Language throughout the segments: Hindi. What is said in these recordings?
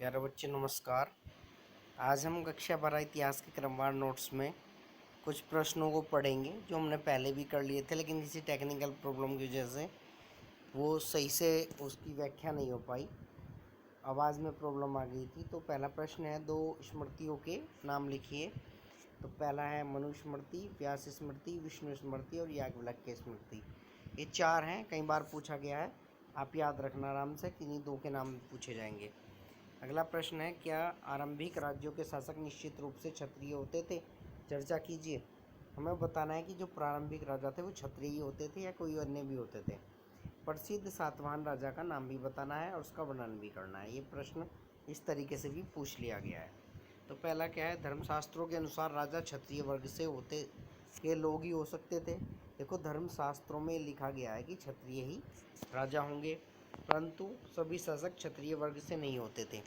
प्यारे बच्चे नमस्कार। आज हम कक्षा 12 इतिहास के क्रमवार नोट्स में कुछ प्रश्नों को पढ़ेंगे जो हमने पहले भी कर लिए थे, लेकिन किसी टेक्निकल प्रॉब्लम की वजह से वो सही से उसकी व्याख्या नहीं हो पाई, आवाज़ में प्रॉब्लम आ गई थी। तो पहला प्रश्न है, दो स्मृतियों के नाम लिखिए। तो पहला है मनु स्मृति, व्यास स्मृति, विष्णु स्मृति और याज्ञवल्क्य स्मृति। ये चार हैं, कई बार पूछा गया है, आप याद रखना आराम से, किन्हीं दो के नाम पूछे जाएंगे। अगला प्रश्न है, क्या आरंभिक राज्यों के शासक निश्चित रूप से क्षत्रिय होते थे? चर्चा कीजिए। हमें बताना है कि जो प्रारंभिक राजा थे वो क्षत्रिय ही होते थे या कोई अन्य भी होते थे। प्रसिद्ध सातवाहन राजा का नाम भी बताना है और उसका वर्णन भी करना है। ये प्रश्न इस तरीके से भी पूछ लिया गया है। तो पहला क्या है, धर्मशास्त्रों के अनुसार राजा क्षत्रिय वर्ग से होते के लोग ही हो सकते थे। देखो, धर्मशास्त्रों में लिखा गया है कि क्षत्रिय ही राजा होंगे, परंतु सभी शासक क्षत्रिय वर्ग से नहीं होते थे।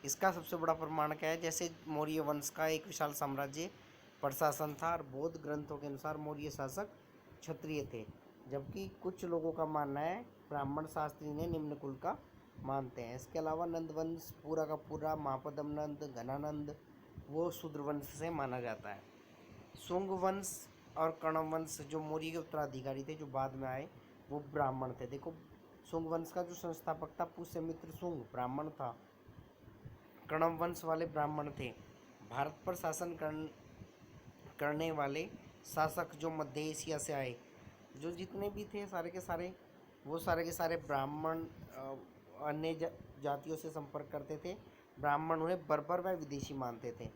इसका सबसे बड़ा प्रमाण क्या है? जैसे मौर्य वंश का एक विशाल साम्राज्य प्रशासन था और बौद्ध ग्रंथों के अनुसार मौर्य शासक क्षत्रिय थे, जबकि कुछ लोगों का मानना है ब्राह्मण शास्त्री ने निम्न कुल का मानते हैं। इसके अलावा नंद वंश पूरा का पूरा, महापद्म नंद, घनानंद, वो शूद्र वंश से माना जाता है। शुंग वंश और कण्व वंश जो मौर्य के उत्तराधिकारी थे, जो बाद में आए, वो ब्राह्मण थे। देखो, शुंग वंश का जो संस्थापक था पुष्यमित्र शुंग, ब्राह्मण था। कण्व वंश वाले ब्राह्मण थे। भारत पर शासन करने वाले शासक जो मध्य एशिया से आए, जो जितने भी थे सारे के सारे, वो सारे के सारे ब्राह्मण अन्य जातियों से संपर्क करते थे। ब्राह्मण उन्हें बर्बर व विदेशी मानते थे।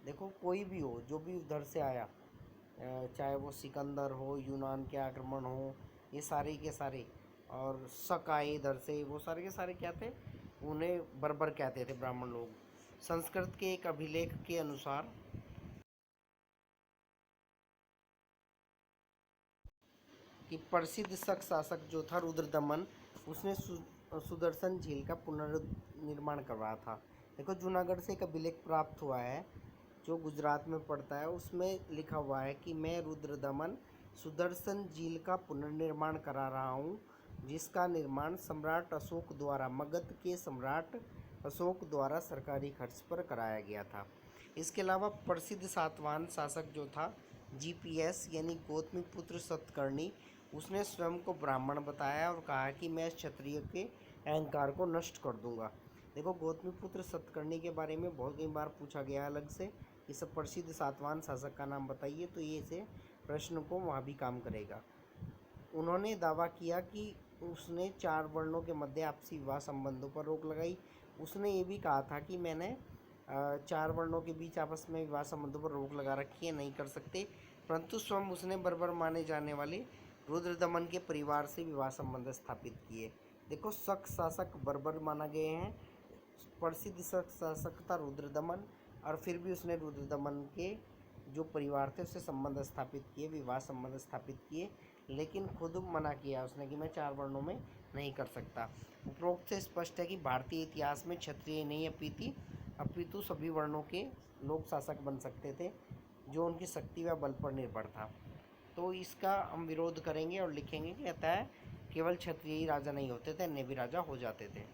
देखो, कोई भी हो, जो भी उधर से आया, चाहे वो सिकंदर हो, यूनान के आक्रमण हो, ये सारे के सारे, और शक आए इधर से, वो सारे के सारे क्या थे? उन्हें बर्बर कहते थे ब्राह्मण लोग। संस्कृत के एक अभिलेख के अनुसार कि प्रसिद्ध शक शासक जो था रुद्रदमन, उसने सुदर्शन झील का पुनर्निर्माण करवाया था। देखो, जूनागढ़ से एक अभिलेख प्राप्त हुआ है जो गुजरात में पड़ता है, उसमें लिखा हुआ है कि मैं रुद्रदमन सुदर्शन झील का पुनर्निर्माण करा रहा हूँ, जिसका निर्माण सम्राट अशोक द्वारा, मगध के सम्राट अशोक द्वारा सरकारी खर्च पर कराया गया था। इसके अलावा प्रसिद्ध सातवाहन शासक जो था जीपीएस यानी गौतमीपुत्र सतकर्णी, उसने स्वयं को ब्राह्मण बताया और कहा कि मैं क्षत्रिय के अहंकार को नष्ट कर दूंगा। देखो, गौतमीपुत्र सतकर्णी के बारे में बहुत कई बार पूछा गया अलग से, इस प्रसिद्ध सातवाहन शासक का नाम बताइए, तो ये से प्रश्न को वहाँ भी काम करेगा। उन्होंने दावा किया कि उसने चार वर्णों के मध्य आपसी विवाह संबंधों पर रोक लगाई। उसने ये भी कहा था कि मैंने चार वर्णों के बीच आपस में विवाह संबंधों पर रोक लगा रखी है, नहीं कर सकते, परंतु स्वयं उसने बर्बर माने जाने वाले रुद्रदमन के परिवार से विवाह संबंध स्थापित किए। देखो, शक शासक बर्बर माना गए हैं, प्रसिद्ध शक शासक था रुद्रदमन, और फिर भी उसने रुद्रदमन के जो परिवार थे उससे संबंध स्थापित किए, विवाह संबंध स्थापित किए, लेकिन खुद मना किया उसने कि मैं चार वर्णों में नहीं कर सकता। उपरोक्त से स्पष्ट है कि भारतीय इतिहास में क्षत्रिय नहीं अपितु सभी वर्णों के लोग शासक बन सकते थे, जो उनकी शक्ति व बल पर निर्भर था। तो इसका हम विरोध करेंगे और लिखेंगे कि अतः केवल क्षत्रिय ही राजा नहीं होते थे, अन्य भी राजा हो जाते थे।